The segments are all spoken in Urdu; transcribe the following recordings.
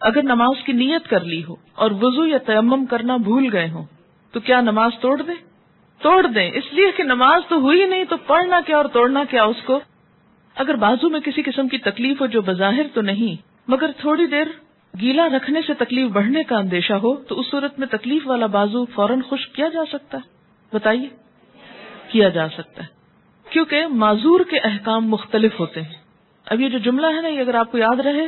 اگر نماز کی نیت کر لی ہو اور وضو یا تیمم کرنا بھول گئے ہوں تو کیا نماز توڑ دیں؟ توڑ دیں، اس لیے کہ نماز تو ہوئی نہیں، تو پڑھنا کیا اور توڑنا کیا اس کو۔ اگر بازو میں کسی قسم کی تکلیف ہو جو بظاہر تو نہیں مگر تھوڑی دیر گیلا رکھنے سے تکلیف بڑھنے کا اندیشہ ہو تو اس صورت میں تکلیف والا بازو فوراً خشک کیا جا سکتا ہے؟ بتائیے، کیا جا سکتا ہے، کیونکہ معذور کے احکام مختلف ہوتے ہیں۔ اب یہ جو جملہ ہے نا، یہ اگر آپ کو یاد رہے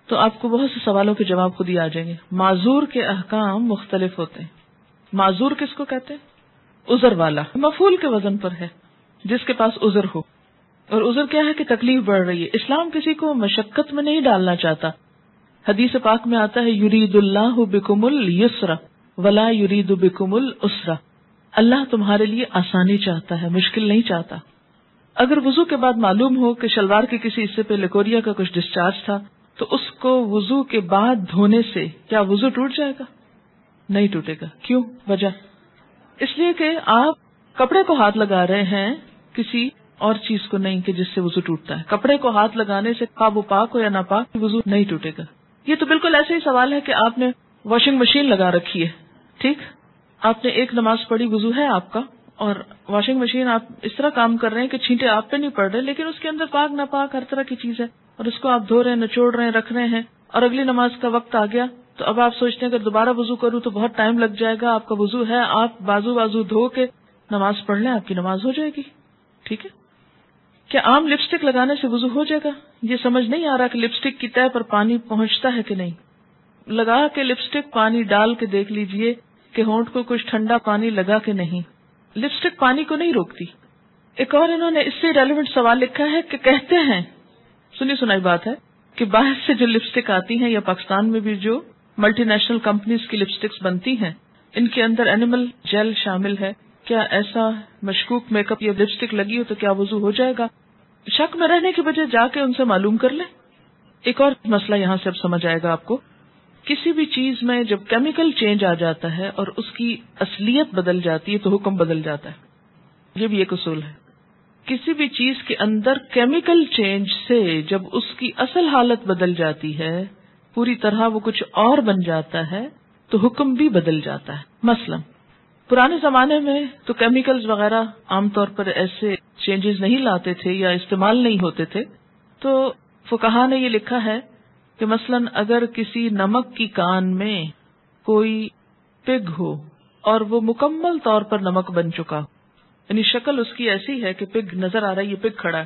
تو آپ کو بہت سے سوالوں کے جواب خود ہی آ جائیں گے۔ معذور کے احکام مختلف ہوتے ہیں۔ معذور کس کو کہتے ہیں؟ عذر والا، مفعول کے وزن پر ہے، جس کے پاس عذر ہو۔ اور عذر کیا ہے کہ تکلیف بڑھ رہی ہے۔ اسلام کسی کو مشقت میں نہیں ڈالنا چاہتا۔ حدیث پاک میں آتا ہے یرید اللہ بکم اليسر ولا یرید بکم العسر، اللہ تمہارے لیے آسانی چاہتا ہے، مشکل نہیں چاہتا۔ اگر وضو کے بعد معلوم ہو کہ شلوار کے کسی حصے پہ لیکوریا کا کچھ ڈسچارج تھا تو اس کو وضو کے بعد دھونے سے کیا وضو ٹوٹ جائے گا؟ نہیں ٹوٹے گا۔ کیوں؟ وجہ اس لیے کہ آپ کپڑے کو ہاتھ لگا رہے ہیں، کسی اور چیز کو نہیں کہ جس سے وضو ٹوٹتا ہے۔ کپڑے کو ہاتھ لگانے سے وہ پاک ہو یا ناپاک وضو نہیں ٹوٹے گا۔ یہ تو بالکل ایسے ہی سوال ہے کہ آپ نے واشنگ مشین لگا رکھی ہے، ٹھیک، آپ نے ایک نماز پڑھی، وضو ہے آپ کا، اور واشنگ مشین آپ اس طرح کام کر رہے ہیں کہ چھینٹے آپ پہ نہیں پڑ رہے، لیکن اس کے اندر پاک ناپاک ہر طرح کی چیز ہے، اور اس کو آپ دھو رہے ہیں، نچوڑ رہے ہیں، رکھ رہے ہیں، اور اگلی نماز کا وقت آ گیا تو اب آپ سوچتے ہیں اگر دوبارہ وضو کروں تو بہت ٹائم لگ جائے گا۔ آپ کا وضو ہے، آپ بازو دھو کے نماز پڑھ لیں، آپ کی نماز ہو جائے گی، ٹھیک ہے۔ کیا عام لپسٹک لگانے سے وضو ہو جائے گا؟ یہ سمجھ نہیں آ رہا کہ لپسٹک کی تہہ پر پانی پہنچتا ہے کہ نہیں۔ لگا کے لپسٹک پانی ڈال کے دیکھ لیجئے کہ ہونٹ کو کچھ ٹھنڈا پانی لگا کہ نہیں۔ لپسٹک پانی کو نہیں روکتی۔ ایک اور انہوں نے اس سے ریلیونٹ سوال لکھا ہے کہ کہتے ہیں، سنی سنائی بات ہے، کہ باہر سے جو لپسٹک آتی ہیں یا پاکستان میں بھی جو ملٹی نیشنل کمپنیز کی لپسٹکس بنتی ہیں، ان کے اندر اینیمل جیل شامل ہے۔ کیا ایسا مشکوک میک اپ یا لپسٹک لگی ہو تو کیا وضو ہو جائے گا؟ شک میں رہنے کی بجائے جا کے ان سے معلوم کر لیں۔ ایک اور مسئلہ یہاں سے اب سمجھ آئے گا آپ کو۔ کسی بھی چیز میں جب کیمیکل چینج آ جاتا ہے اور اس کی اصلیت بدل جاتی ہے تو حکم بدل جاتا ہے۔ یہ بھی ایک اصول ہے۔ کسی بھی چیز کے اندر کیمیکل چینج سے جب اس کی اصل حالت بدل جاتی ہے، پوری طرح وہ کچھ اور بن جاتا ہے، تو حکم بھی بدل جاتا ہے۔ مثلا پرانے زمانے میں تو کیمیکلز وغیرہ عام طور پر ایسے چینجز نہیں لاتے تھے یا استعمال نہیں ہوتے تھے، تو فقہا نے یہ لکھا ہے کہ مثلا اگر کسی نمک کی کان میں کوئی پگ ہو اور وہ مکمل طور پر نمک بن چکا ہو، یعنی شکل اس کی ایسی ہے کہ پگ نظر آ رہا ہے، یہ پگ کھڑا ہے،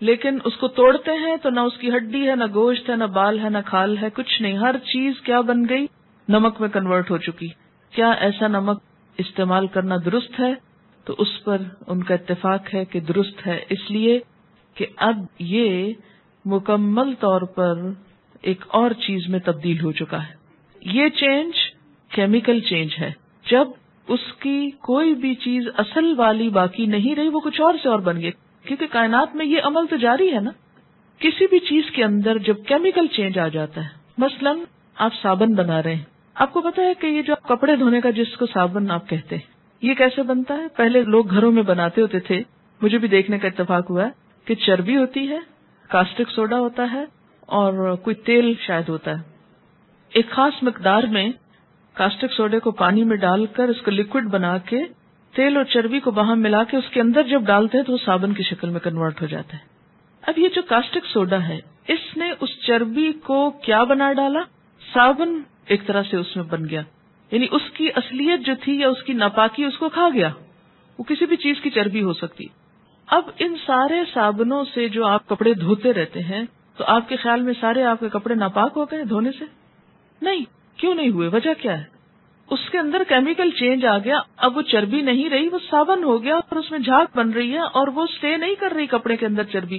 لیکن اس کو توڑتے ہیں تو نہ اس کی ہڈی ہے، نہ گوشت ہے، نہ بال ہے، نہ کھال ہے، کچھ نہیں، ہر چیز کیا بن گئی؟ نمک میں کنورٹ ہو چکی۔ کیا ایسا نمک استعمال کرنا درست ہے؟ تو اس پر ان کا اتفاق ہے کہ درست ہے، اس لیے کہ اب یہ مکمل طور پر ایک اور چیز میں تبدیل ہو چکا ہے۔ یہ چینج کیمیکل چینج ہے۔ جب اس کی کوئی بھی چیز اصل والی باقی نہیں رہی، وہ کچھ اور سے اور بن گئی، کیونکہ کائنات میں یہ عمل تو جاری ہے نا۔ کسی بھی چیز کے اندر جب کیمیکل چینج آ جاتا ہے، مثلا آپ صابن بنا رہے ہیں، آپ کو پتا ہے کہ یہ جو کپڑے دھونے کا جس کو صابن آپ کہتے ہیں، یہ کیسے بنتا ہے؟ پہلے لوگ گھروں میں بناتے ہوتے تھے، مجھے بھی دیکھنے کا اتفاق ہوا ہے کہ چربی ہوتی ہے، کاسٹک سوڈا ہوتا ہے اور کوئی تیل شاید ہوتا ہے۔ ایک خاص مقدار میں کاسٹک سوڈے کو پانی میں ڈال کر اس کو لکوڈ بنا کے تیل اور چربی کو وہاں ملا کے اس کے اندر جب ڈالتے ہیں تو وہ صابن کی شکل میں کنورٹ ہو جاتا ہے۔ اب یہ جو کاسٹک سوڈا ہے، اس نے اس چربی کو کیا بنا ڈالا؟ صابن ایک طرح سے اس میں بن گیا، یعنی اس کی اصلیت جو تھی یا اس کی ناپاکی اس کو کھا گیا۔ وہ کسی بھی چیز کی چربی ہو سکتی۔ اب ان سارے صابنوں سے جو آپ کپڑے دھوتے رہتے ہیں، تو آپ کے خیال میں سارے آپ کے کپڑے ناپاک ہو گئے دھونے سے؟ نہیں۔ کیوں نہیں ہوئے؟ وجہ کیا ہے؟ اس کے اندر کیمیکل چینج آ گیا، اب وہ چربی نہیں رہی، وہ صابن ہو گیا اور اس میں جھاگ بن رہی ہے اور وہ سٹے نہیں کر رہی کپڑے کے اندر چربی۔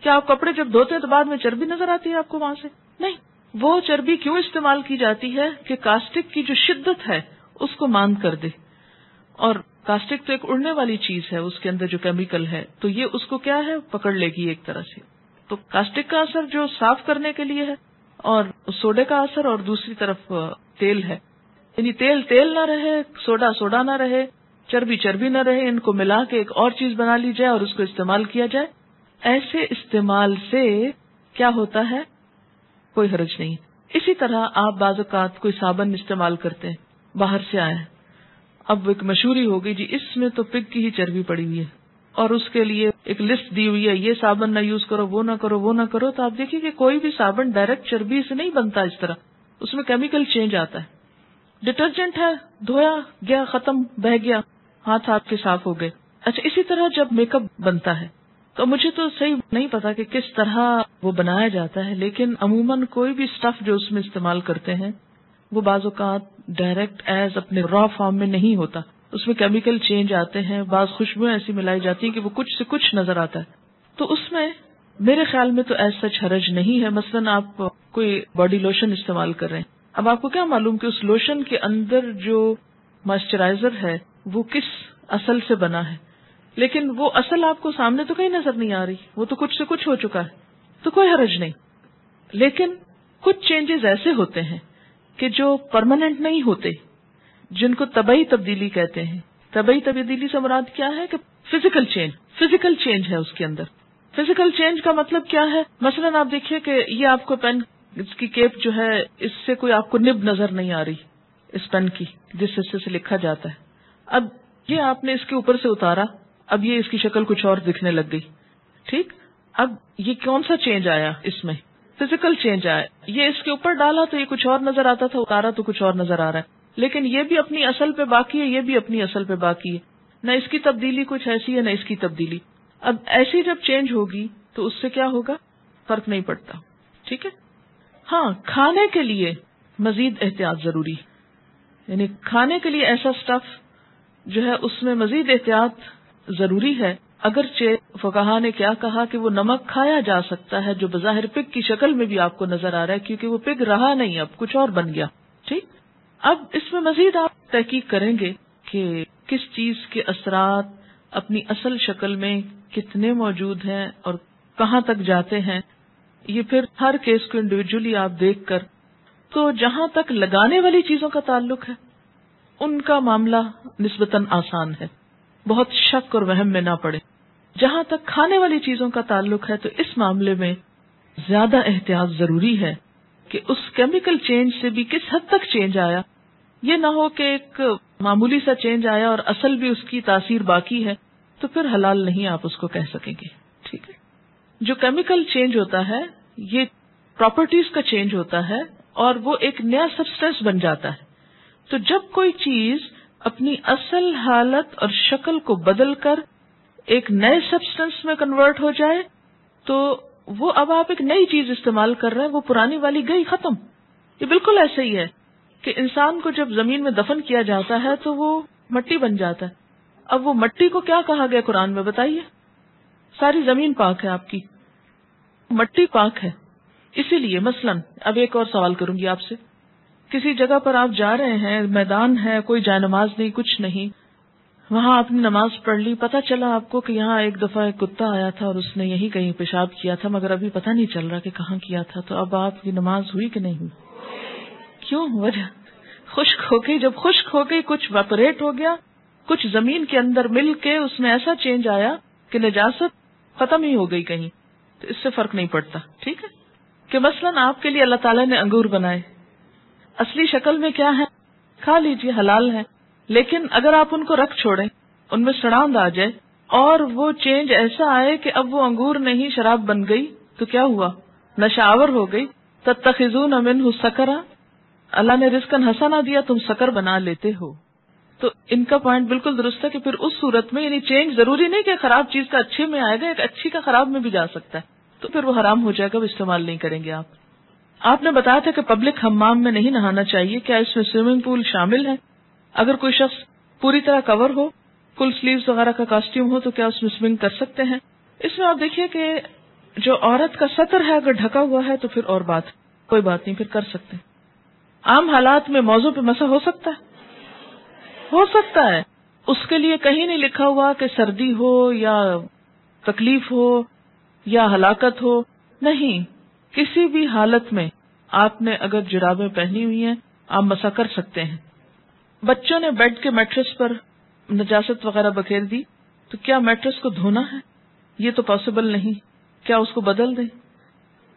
کیا آپ کپڑے جب دھوتے ہیں تو بعد میں چربی نظر آتی ہے آپ کو وہاں سے؟ نہیں۔ وہ چربی کیوں استعمال کی جاتی ہے کہ کاسٹک کی جو شدت ہے اس کو ماند کر دے، اور کاسٹک تو ایک اڑنے والی چیز ہے، اس کے اندر جو کیمیکل ہے تو یہ اس کو کیا ہے؟ پکڑ لے گی ایک طرح سے۔ تو کاسٹک کا اثر جو صاف کرنے کے لیے ہے اور سوڈے کا اثر، اور دوسری طرف تیل ہے، یعنی تیل نہ رہے، سوڈا نہ رہے، چربی نہ رہے، ان کو ملا کے ایک اور چیز بنا لی جائے اور اس کو استعمال کیا جائے۔ ایسے استعمال سے کیا ہوتا ہے؟ کوئی حرج نہیں۔ اسی طرح آپ بعض اوقات کوئی صابن استعمال کرتے ہیں، باہر سے آئے ہیں، اب ایک مشہوری ہو گئی جی اس میں تو پگ کی ہی چربی پڑی ہوئی ہے، اور اس کے لیے ایک لسٹ دی ہوئی ہے، یہ صابن نہ یوز کرو، وہ نہ کرو، وہ نہ کرو. تو آپ دیکھیے کہ کوئی بھی صابن ڈائریکٹ چربی سے نہیں بنتا، اس طرح اس میں کیمیکل چینج آتا ہے. ڈٹرجنٹ ہے، دھویا گیا، ختم، بہہ گیا، ہاتھ آپ کے صاف ہو گئے. اچھا، اسی طرح جب میک اپ بنتا ہے تو مجھے تو صحیح نہیں پتا کہ کس طرح وہ بنایا جاتا ہے، لیکن عموماً کوئی بھی اسٹف جو اس میں استعمال کرتے ہیں وہ بعض اوقات ڈائریکٹ ایز اپنے را فارم میں نہیں ہوتا، اس میں کیمیکل چینج آتے ہیں، بعض خوشبوئیں ایسی ملائی جاتی ہیں کہ وہ کچھ سے کچھ نظر آتا ہے. تو اس میں میرے خیال میں تو ایسا سچ حرج نہیں ہے. مثلاً آپ کوئی باڈی لوشن استعمال کر رہے ہیں، اب آپ کو کیا معلوم کہ اس لوشن کے اندر جو مائسچرائزر ہے وہ کس اصل سے بنا ہے، لیکن وہ اصل آپ کو سامنے تو کہیں نظر نہیں آ رہی، وہ تو کچھ سے کچھ ہو چکا ہے، تو کوئی حرج نہیں. لیکن کچھ چینجز ایسے ہوتے ہیں کہ جو پرماننٹ نہیں ہوتے، جن کو طبعی تبدیلی کہتے ہیں. طبعی تبدیلی سے مراد کیا ہے کہ فزیکل چینج ہے اس کے اندر. فزیکل چینج کا مطلب کیا ہے؟ مثلاً آپ دیکھیے کہ یہ آپ کو پین اس کی کیپ جو ہے اس سے کوئی آپ کو نب نظر نہیں آ رہی اس پین کی جس حصے سے لکھا جاتا ہے. اب یہ آپ نے اس کے اوپر سے اتارا، اب یہ اس کی شکل کچھ اور دکھنے لگ گئی. ٹھیک، اب یہ کون سا چینج آیا؟ اس میں فزیکل چینج آیا. یہ اس کے اوپر ڈالا تو یہ کچھ اور نظر آتا تھا، اتارا تو کچھ اور نظر آ رہا ہے. لیکن یہ بھی اپنی اصل پہ باقی ہے، یہ بھی اپنی اصل پہ باقی ہے، نہ اس کی تبدیلی کچھ ایسی ہے نہ اس کی تبدیلی. اب ایسی جب چینج ہوگی تو اس سے کیا ہوگا؟ فرق نہیں پڑتا. ٹھیک ہے. ہاں، کھانے کے لیے مزید احتیاط ضروری، یعنی کھانے کے لیے ایسا سٹف جو ہے اس میں مزید احتیاط ضروری ہے. اگرچہ فقہا نے کیا کہا کہ وہ نمک کھایا جا سکتا ہے جو بظاہر پگ کی شکل میں بھی آپ کو نظر آ رہا ہے، کیونکہ وہ پگ رہا نہیں، اب کچھ اور بن گیا. ٹھیک، اب اس میں مزید آپ تحقیق کریں گے کہ کس چیز کے اثرات اپنی اصل شکل میں کتنے موجود ہیں اور کہاں تک جاتے ہیں. یہ پھر ہر کیس کو انڈیویجولی آپ دیکھ کر، تو جہاں تک لگانے والی چیزوں کا تعلق ہے ان کا معاملہ نسبتاً آسان ہے، بہت شک اور وہم میں نہ پڑے. جہاں تک کھانے والی چیزوں کا تعلق ہے تو اس معاملے میں زیادہ احتیاط ضروری ہے کہ اس کیمیکل چینج سے بھی کس حد تک چینج آیا. یہ نہ ہو کہ ایک معمولی سا چینج آیا اور اصل بھی اس کی تاثیر باقی ہے، تو پھر حلال نہیں آپ اس کو کہہ سکیں گے. ٹھیک ہے. جو کیمیکل چینج ہوتا ہے یہ پراپرٹیز کا چینج ہوتا ہے اور وہ ایک نیا سبسٹینس بن جاتا ہے. تو جب کوئی چیز اپنی اصل حالت اور شکل کو بدل کر ایک نئے سبسٹینس میں کنورٹ ہو جائے تو وہ اب آپ ایک نئی چیز استعمال کر رہے ہیں، وہ پرانی والی گئی، ختم. یہ بالکل ایسے ہی ہے کہ انسان کو جب زمین میں دفن کیا جاتا ہے تو وہ مٹی بن جاتا ہے. اب وہ مٹی کو کیا کہا گیا قرآن میں بتائیے؟ ساری زمین پاک ہے، آپ کی مٹی پاک ہے. اسی لیے مثلاً اب ایک اور سوال کروں گی آپ سے. کسی جگہ پر آپ جا رہے ہیں، میدان ہے، کوئی جائے نماز نہیں، کچھ نہیں، وہاں آپ نے نماز پڑھ لی، پتہ چلا آپ کو کہ یہاں ایک دفعہ ایک کتا آیا تھا اور اس نے یہی کہیں پیشاب کیا تھا، مگر ابھی پتہ نہیں چل رہا کہ کہاں کیا تھا. تو اب آپ کی نماز ہوئی کہ نہیں ہوئی؟ کیوں؟ وجہ خشک ہو گئی. جب خشک ہو گئی، کچھ ویپوریٹ ہو گیا، کچھ زمین کے اندر مل کے اس میں ایسا چینج آیا کہ نجاست ختم ہی ہو گئی کہیں. تو اس سے فرق نہیں پڑتا. ٹھیک ہے. کہ مثلاً آپ کے لیے اللہ تعالیٰ نے انگور بنائے، اصلی شکل میں کیا ہے؟ کھا لیجیے، حلال ہے. لیکن اگر آپ ان کو رکھ چھوڑیں، ان میں سڑاند آ جائے اور وہ چینج ایسا آئے کہ اب وہ انگور نہیں شراب بن گئی، تو کیا ہوا؟ نشاور ہو گئی. تتخذون منہ سکرا، اللہ نے رزقاً حسنا دیا، تم سکر بنا لیتے ہو. تو ان کا پوائنٹ بالکل درست ہے کہ پھر اس صورت میں یعنی چینج ضروری نہیں کہ خراب چیز کا اچھے میں آئے گا، ایک اچھی کا خراب میں بھی جا سکتا ہے، تو پھر وہ حرام ہو جائے گا، وہ استعمال نہیں کریں گے آپ. آپ نے بتایا تھا کہ پبلک حمام میں نہیں نہانا چاہیے، کیا اس میں سوئمنگ پول شامل ہے؟ اگر کوئی شخص پوری طرح کور ہو، فل سلیوز وغیرہ کا کاسٹیوم ہو، تو کیا اس میں سوئمنگ کر سکتے ہیں؟ اس میں آپ دیکھیے کہ جو عورت کا سطر ہے اگر ڈھکا ہوا ہے تو پھر اور بات، کوئی بات نہیں، پھر کر سکتے ہیں. عام حالات میں موضوع پہ مسح ہو سکتا ہے، ہو سکتا ہے. اس کے لیے کہیں نہیں لکھا ہوا کہ سردی ہو یا تکلیف ہو یا ہلاکت ہو، نہیں، کسی بھی حالت میں آپ نے اگر جرابیں پہنی ہوئی ہیں آپ مسح کر سکتے ہیں. بچوں نے بیڈ کے میٹرس پر نجاست وغیرہ بکھیر دی تو کیا میٹرس کو دھونا ہے؟ یہ تو پاسبل نہیں. کیا اس کو بدل دیں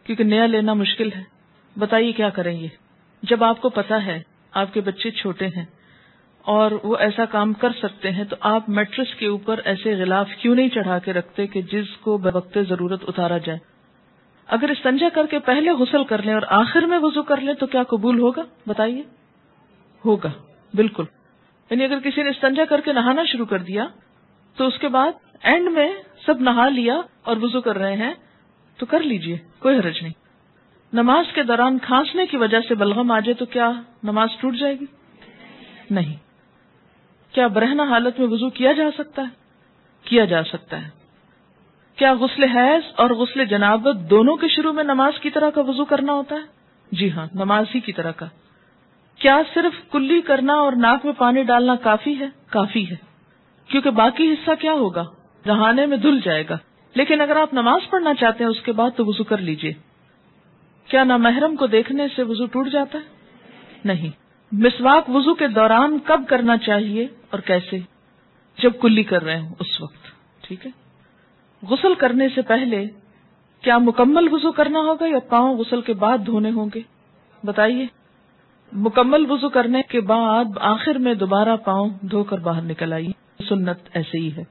کیونکہ نیا لینا مشکل ہے؟ بتائیے کیا کریں گے؟ جب آپ کو پتا ہے آپ کے بچے چھوٹے ہیں اور وہ ایسا کام کر سکتے ہیں تو آپ میٹرس کے اوپر ایسے غلاف کیوں نہیں چڑھا کے رکھتے کہ جس کو بوقت ضرورت اتارا جائے؟ اگر استنجا کر کے پہلے غسل کر لیں اور آخر میں وضو کر لیں تو کیا قبول ہوگا؟ بتائیے. ہوگا بالکل. یعنی اگر کسی نے استنجا کر کے نہانا شروع کر دیا تو اس کے بعد اینڈ میں سب نہا لیا اور وضو کر رہے ہیں تو کر لیجئے، کوئی حرج نہیں. نماز کے دوران کھانسنے کی وجہ سے بلغم آ جائے تو کیا نماز ٹوٹ جائے گی؟ نہیں. کیا برہنہ حالت میں وضو کیا جا سکتا ہے؟ کیا جا سکتا ہے. کیا غسل حیض اور غسل جنابت دونوں کے شروع میں نماز کی طرح کا وضو کرنا ہوتا ہے؟ جی ہاں، نماز ہی کی طرح کا. کیا صرف کلی کرنا اور ناک میں پانی ڈالنا کافی ہے؟ کافی ہے، کیونکہ باقی حصہ کیا ہوگا؟ نہانے میں دھل جائے گا. لیکن اگر آپ نماز پڑھنا چاہتے ہیں اس کے بعد تو وضو کر لیجئے. کیا نامحرم کو دیکھنے سے وضو ٹوٹ جاتا ہے؟ نہیں. مسواک وضو کے دوران کب کرنا چاہیے اور کیسے؟ جب کلی کر رہے ہوں اس وقت. ٹھیک ہے. غسل کرنے سے پہلے کیا مکمل وضو کرنا ہوگا یا پاؤں غسل کے بعد دھونے ہوں گے؟ بتائیے. مکمل وضو کرنے کے بعد آخر میں دوبارہ پاؤں دھو کر باہر نکل آئیے. سنت ایسے ہی ہے.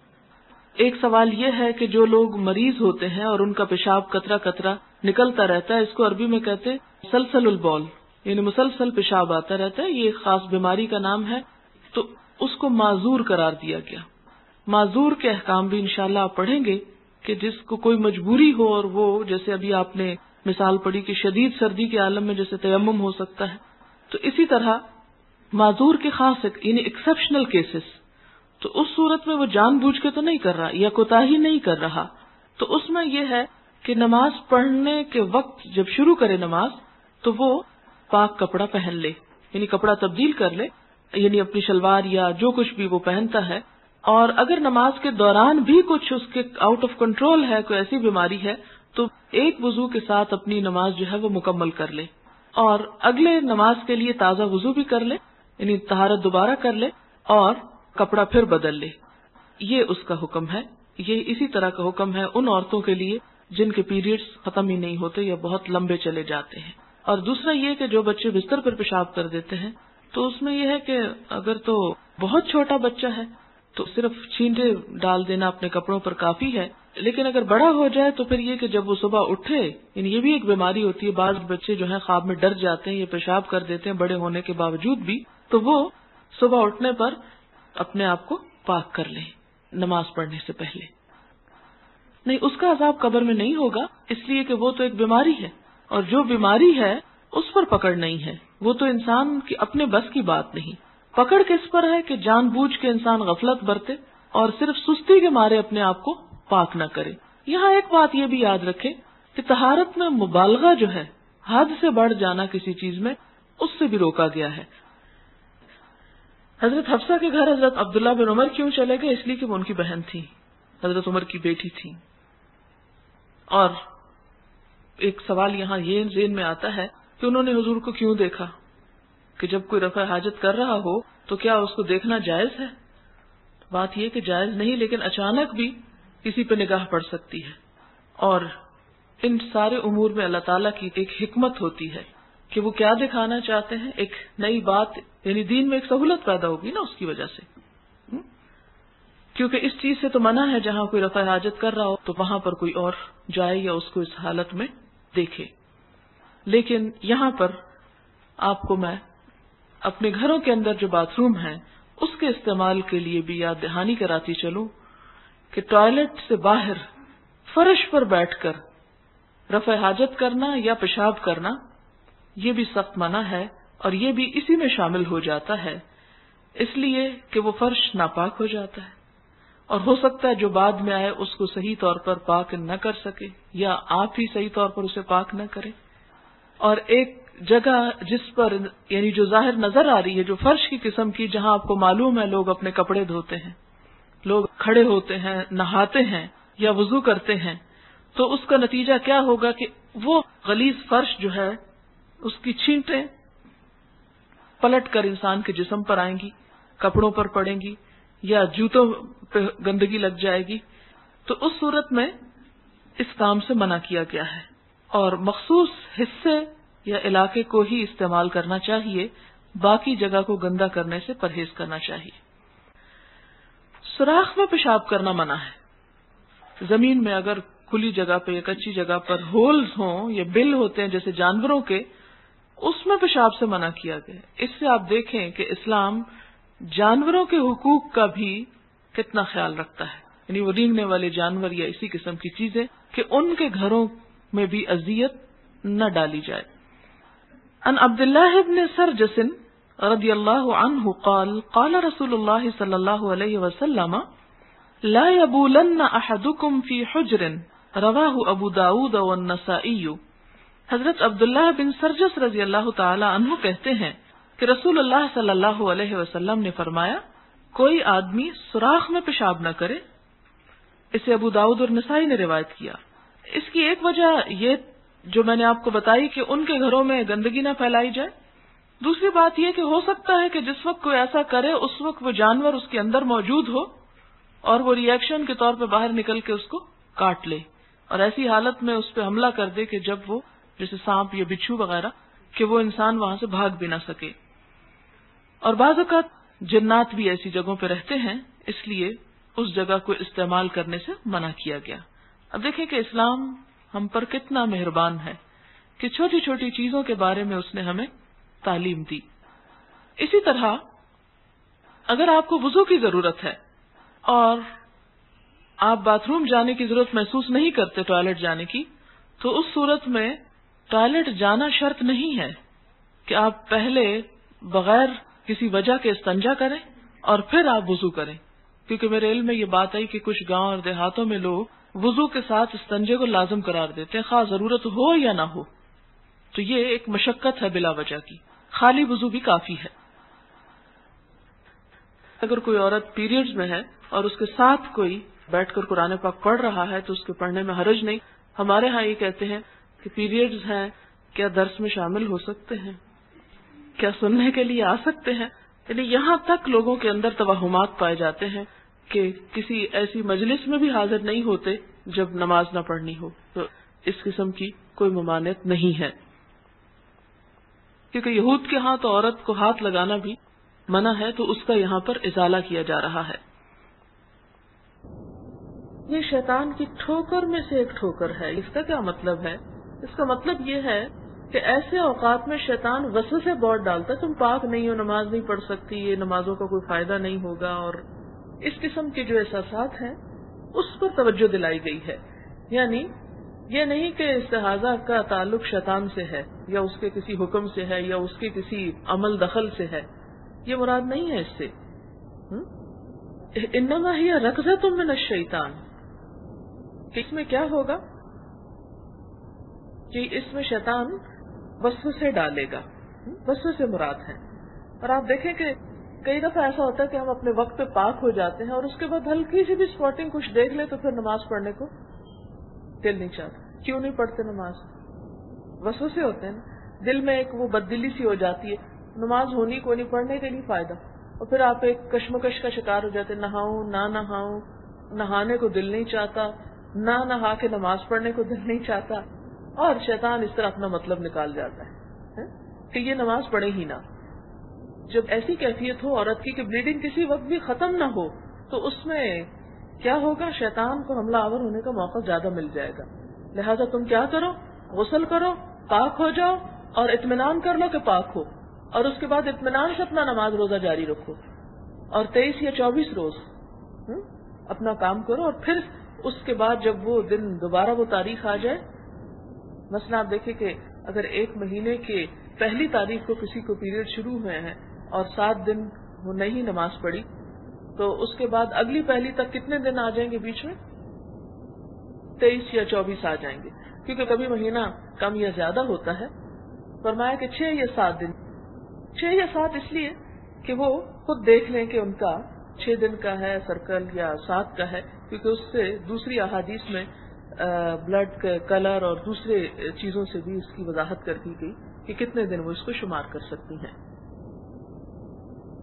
ایک سوال یہ ہے کہ جو لوگ مریض ہوتے ہیں اور ان کا پیشاب قطرہ قطرہ نکلتا رہتا ہے، اس کو عربی میں کہتے ہیں مسلسل البول، یعنی مسلسل پیشاب آتا رہتا ہے. یہ ایک خاص بیماری کا نام ہے. تو اس کو معذور قرار دیا گیا. معذور کے احکام بھی انشاءاللہ آپ پڑھیں گے کہ جس کو کوئی مجبوری ہو اور وہ جیسے ابھی آپ نے مثال پڑھی کہ شدید سردی کے عالم میں جیسے تیمم ہو سکتا ہے، تو اسی طرح معذور کے خاص یعنی ایکسیپشنل کیسز، تو اس صورت میں وہ جان بوجھ کے تو نہیں کر رہا یا کوتاہی نہیں کر رہا. تو اس میں یہ ہے کہ نماز پڑھنے کے وقت جب شروع کرے نماز تو وہ پاک کپڑا پہن لے، یعنی کپڑا تبدیل کر لے، یعنی اپنی شلوار یا جو کچھ بھی وہ پہنتا ہے. اور اگر نماز کے دوران بھی کچھ اس کے آؤٹ آف کنٹرول ہے، کوئی ایسی بیماری ہے، تو ایک وضو کے ساتھ اپنی نماز جو ہے وہ مکمل کر لے اور اگلے نماز کے لیے تازہ وضو بھی کر لے، یعنی طہارت دوبارہ کر لے اور کپڑا پھر بدل لے. یہ اس کا حکم ہے. یہ اسی طرح کا حکم ہے ان عورتوں کے لیے جن کے پیریڈز ختم ہی نہیں ہوتے یا بہت لمبے چلے جاتے ہیں. اور دوسرا یہ کہ جو بچے بستر پر پیشاب کر دیتے ہیں تو اس میں یہ ہے کہ اگر تو بہت چھوٹا بچہ ہے تو صرف چھینٹے ڈال دینا اپنے کپڑوں پر کافی ہے. لیکن اگر بڑا ہو جائے تو پھر یہ کہ جب وہ صبح اٹھے، یعنی یہ بھی ایک بیماری ہوتی ہے، بعض بچے جو ہیں خواب میں ڈر جاتے ہیں، یہ پیشاب کر دیتے ہیں بڑے ہونے کے باوجود بھی، تو وہ صبح اٹھنے پر اپنے آپ کو پاک کر لیں نماز پڑھنے سے پہلے. نہیں، اس کا عذاب قبر میں نہیں ہوگا، اس لیے کہ وہ تو ایک بیماری ہے، اور جو بیماری ہے اس پر پکڑ نہیں ہے، وہ تو انسان کی اپنے بس کی بات نہیں. پکڑ کس پر ہے کہ جان بوجھ کے انسان غفلت برتے اور صرف سستی کے مارے اپنے آپ کو پاک نہ کرے. یہاں ایک بات یہ بھی یاد رکھے کہ طہارت میں مبالغہ جو ہے، حد سے بڑھ جانا کسی چیز میں، اس سے بھی روکا گیا ہے. حضرت حفصہ کے گھر حضرت عبداللہ بن عمر کیوں چلے گئے؟ اس لیے کہ وہ ان کی بہن تھی، حضرت عمر کی بیٹی تھی. اور ایک سوال یہاں یہ ذہن میں آتا ہے کہ انہوں نے حضور کو کیوں دیکھا؟ کہ جب کوئی رفع حاجت کر رہا ہو تو کیا اس کو دیکھنا جائز ہے؟ بات یہ کہ جائز نہیں، لیکن اچانک بھی کسی پہ نگاہ پڑ سکتی ہے. اور ان سارے امور میں اللہ تعالیٰ کی ایک حکمت ہوتی ہے کہ وہ کیا دکھانا چاہتے ہیں. ایک نئی بات، یعنی دین میں ایک سہولت پیدا ہوگی نا اس کی وجہ سے، کیونکہ اس چیز سے تو منع ہے جہاں کوئی رفع حاجت کر رہا ہو تو وہاں پر کوئی اور جائے یا اس کو اس حالت میں دیکھے. لیکن یہاں پر آپ کو میں اپنے گھروں کے اندر جو باتھ روم ہیں اس کے استعمال کے لیے بھی یاد دہانی کراتی چلوں کہ ٹوائلٹ سے باہر فرش پر بیٹھ کر رفع حاجت کرنا یا پیشاب کرنا یہ بھی سخت منع ہے، اور یہ بھی اسی میں شامل ہو جاتا ہے، اس لیے کہ وہ فرش ناپاک ہو جاتا ہے اور ہو سکتا ہے جو بعد میں آئے اس کو صحیح طور پر پاک نہ کر سکے یا آپ ہی صحیح طور پر اسے پاک نہ کریں. اور ایک جگہ جس پر یعنی جو ظاہر نظر آ رہی ہے، جو فرش کی قسم کی، جہاں آپ کو معلوم ہے لوگ اپنے کپڑے دھوتے ہیں، لوگ کھڑے ہوتے ہیں، نہاتے ہیں یا وضو کرتے ہیں، تو اس کا نتیجہ کیا ہوگا کہ وہ غلیظ فرش جو ہے اس کی چھینٹیں پلٹ کر انسان کے جسم پر آئیں گی، کپڑوں پر پڑیں گی یا جوتوں پہ گندگی لگ جائے گی. تو اس صورت میں اس کام سے منع کیا گیا ہے. اور مخصوص حصے یا علاقے کو ہی استعمال کرنا چاہیے، باقی جگہ کو گندا کرنے سے پرہیز کرنا چاہیے۔ سوراخ میں پیشاب کرنا منع ہے۔ زمین میں اگر کھلی جگہ پہ یا کچی جگہ پر ہولز ہوں یا بل ہوتے ہیں جیسے جانوروں کے، اس میں پیشاب سے منع کیا گیا۔ اس سے آپ دیکھیں کہ اسلام جانوروں کے حقوق کا بھی کتنا خیال رکھتا ہے، یعنی وہ رینگنے والے جانور یا اسی قسم کی چیزیں کہ ان کے گھروں میں بھی اذیت نہ ڈالی جائے۔ ان عبد اللہ بن سرجس رضی اللہ عنہ قال قال رسول اللہ صلی اللہ علیہ وسلم لا يبولن احدكم في حجر رواہ ابو داود والنسائی۔ حضرت عبداللہ بن سرجس رضی اللہ تعالی عنہ کہتے ہیں کہ رسول اللہ صلی اللہ علیہ وسلم نے فرمایا کوئی آدمی سوراخ میں پیشاب نہ کرے۔ اسے ابو داؤد اور نسائی نے روایت کیا۔ اس کی ایک وجہ یہ جو میں نے آپ کو بتائی کہ ان کے گھروں میں گندگی نہ پھیلائی جائے، دوسری بات یہ کہ ہو سکتا ہے کہ جس وقت کوئی ایسا کرے اس وقت وہ جانور اس کے اندر موجود ہو اور وہ ری ایکشن کے طور پہ باہر نکل کے اس کو کاٹ لے، اور ایسی حالت میں اس پہ حملہ کر دے کہ جب وہ جیسے سانپ یا بچھو وغیرہ کہ وہ انسان وہاں سے بھاگ بھی نہ سکے۔ اور بعض اوقات جنات بھی ایسی جگہوں پہ رہتے ہیں، اس لیے اس جگہ کو استعمال کرنے سے منع کیا گیا۔ اب دیکھیں کہ اسلام ہم پر کتنا مہربان ہے کہ چھوٹی چھوٹی چیزوں کے بارے میں اس نے ہمیں تعلیم دی۔ اسی طرح اگر آپ کو وضو کی ضرورت ہے اور آپ باتھ روم جانے کی ضرورت محسوس نہیں کرتے ٹوائلٹ جانے کی، تو اس صورت میں ٹوائلٹ جانا شرط نہیں ہے کہ آپ پہلے بغیر کسی وجہ کے استنجا کریں اور پھر آپ وضو کریں، کیونکہ میرے علم میں یہ بات آئی کہ کچھ گاؤں اور دیہاتوں میں لوگ وضو کے ساتھ استنجے کو لازم قرار دیتے ہیں، خواہ ضرورت ہو یا نہ ہو۔ تو یہ ایک مشقت ہے بلا وجہ کی، خالی وضو بھی کافی ہے۔ اگر کوئی عورت پیریڈز میں ہے اور اس کے ساتھ کوئی بیٹھ کر قرآن پاک پڑھ رہا ہے تو اس کے پڑھنے میں حرج نہیں۔ ہمارے ہاں یہ کہتے ہیں کہ پیریڈز ہیں، کیا درس میں شامل ہو سکتے ہیں، کیا سننے کے لیے آ سکتے ہیں؟ یعنی یہاں تک لوگوں کے اندر توہمات پائے جاتے ہیں کہ کسی ایسی مجلس میں بھی حاضر نہیں ہوتے جب نماز نہ پڑھنی ہو۔ تو اس قسم کی کوئی ممانعت نہیں ہے، کیونکہ یہود کے ہاں تو عورت کو ہاتھ لگانا بھی منع ہے، تو اس کا یہاں پر ازالہ کیا جا رہا ہے۔ یہ شیطان کی ٹھوکر میں سے ایک ٹھوکر ہے۔ اس کا کیا مطلب ہے؟ اس کا مطلب یہ ہے کہ ایسے اوقات میں شیطان وسوسے بہت ڈالتا ہے، تم پاک نہیں ہو، نماز نہیں پڑھ سکتی، یہ نمازوں کا کوئی فائدہ نہیں ہوگا، اور اس قسم کے جو احساسات ہیں اس پر توجہ دلائی گئی ہے۔ یعنی یہ نہیں کہ استحاضہ کا تعلق شیطان سے ہے یا اس کے کسی حکم سے ہے یا اس کے کسی عمل دخل سے ہے، یہ مراد نہیں ہے اس سے۔ انما ہی رکضۃ من الشیطان، اس میں کیا ہوگا کہ اس میں شیطان وسوسے ڈالے گا، وسوسے مراد ہیں۔ اور آپ دیکھیں کہ کئی دفعہ ایسا ہوتا ہے کہ ہم اپنے وقت پہ پاک ہو جاتے ہیں اور اس کے بعد ہلکی سی بھی اسپاٹنگ کچھ دیکھ لے تو پھر نماز پڑھنے کو دل نہیں چاہتا۔ کیوں نہیں پڑھتے نماز؟ وسوسے ہوتے ہیں نا، دل میں ایک وہ بددلی سی ہو جاتی ہے، نماز ہونی کو نہیں، پڑھنے کے نہیں فائدہ، اور پھر آپ ایک کشمکش کا شکار ہو جاتے، نہاؤں نہ نہاؤں، نہانے کو دل نہیں چاہتا، نہ نہا کے نماز پڑھنے کو دل نہیں چاہتا، اور شیطان اس طرح اپنا مطلب نکال جاتا ہے کہ یہ نماز پڑھے ہی نہ۔ جب ایسی کیفیت ہو عورت کی کہ بلیڈنگ کسی وقت بھی ختم نہ ہو، تو اس میں کیا ہوگا؟ شیطان کو حملہ آور ہونے کا موقع زیادہ مل جائے گا۔ لہذا تم کیا کرو؟ غسل کرو، پاک ہو جاؤ، اور اطمینان کر لو کہ پاک ہو، اور اس کے بعد اطمینان سے اپنا نماز روزہ جاری رکھو، اور 23 یا 24 روز اپنا کام کرو، اور پھر اس کے بعد جب وہ دن دوبارہ وہ تاریخ آ جائے، مثلا آپ دیکھیں کہ اگر ایک مہینے کے پہلی تاریخ کو کسی کو پیریڈ شروع ہوئے ہیں اور 7 دن وہ نہیں نماز پڑھی، تو اس کے بعد اگلی پہلی تک کتنے دن آ جائیں گے؟ بیچ میں 23 یا 24 آ جائیں گے، کیونکہ کبھی مہینہ کم یا زیادہ ہوتا ہے۔ فرمایا کہ 6 یا 7 دن، 6 یا 7 اس لیے کہ وہ خود دیکھ لیں کہ ان کا 6 دن کا ہے سرکل یا 7 کا ہے، کیونکہ اس سے دوسری احادیث میں بلڈ کا کلر اور دوسرے چیزوں سے بھی اس کی وضاحت کر دی گئی کہ کتنے دن وہ اس کو شمار کر سکتی ہیں۔